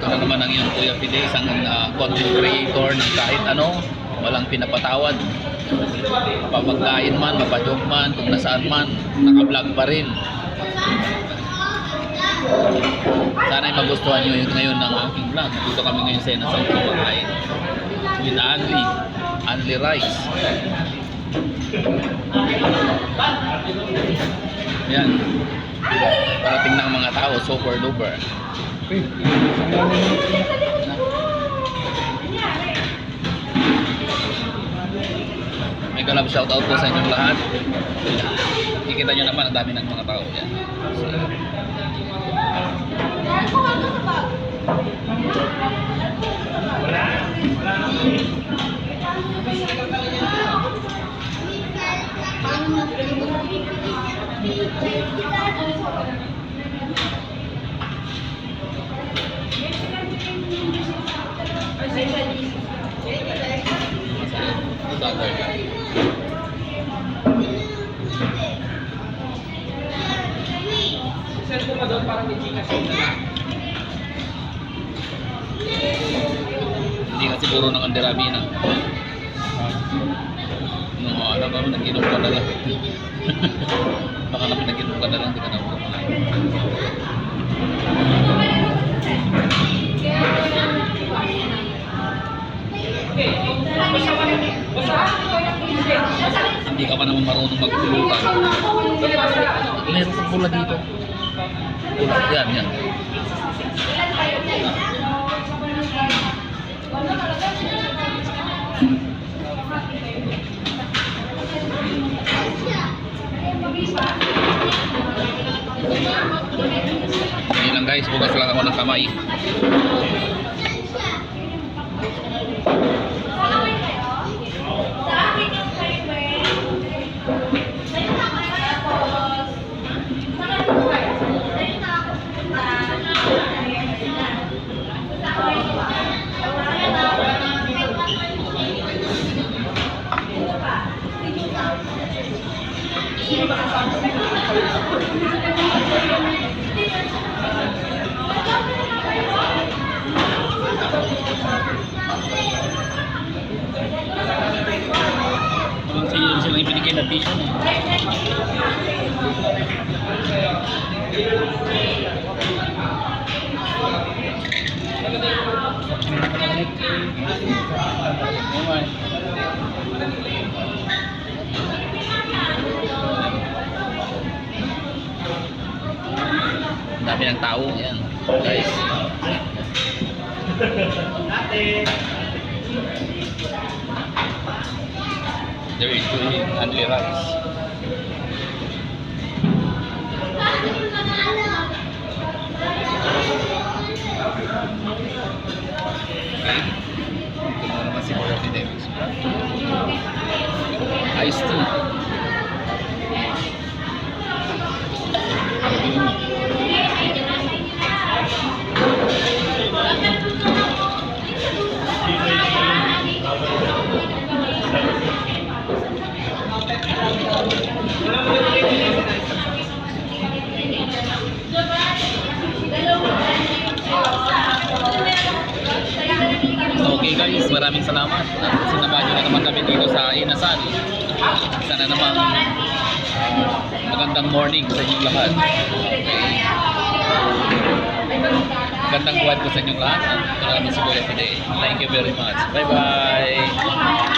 Ito na naman ang iyong Kuya Fide, isang content creator ng kahit ano, walang pinapatawad. Mapagkain man, mapajoke man, kung nasaan man, naka-vlog pa rin. Sana ay magustuhan nyo yung ngayon ng aking vlog. Dito kami ngayon sa Inasal kumakain with Anli Rice. Yan. Parating ng mga tao, super duper. May galab shoutout po sa inyong lahat. Kikita nyo naman ang dami ng mga tao. Yan. Hindi kasi puro ng andiramina. No, alam mo, nag-inom ka na lang. Baka na pinag-inom ka na lang, hindi ka na kumain. Hindi ka pa naman marunong magpulutan. Meron kang pula dito. Pula, yan. Hindi lang guys, bukas lang ako ng kamay. Walang silang ibinigay na tissue na. Ang dami ng tao. Ayan, guys. They're enjoying Anli Rice. Ito na naman si Kuya Fide. Iced tea. Okay guys, maraming salamat. Sinamahan nyo na naman kami dito sa Inasal. Sana naman magandang morning sa inyong lahat. Magandang buwan po sa inyong lahat. Ito na naman si Kuya Fide. Thank you very much. Bye bye.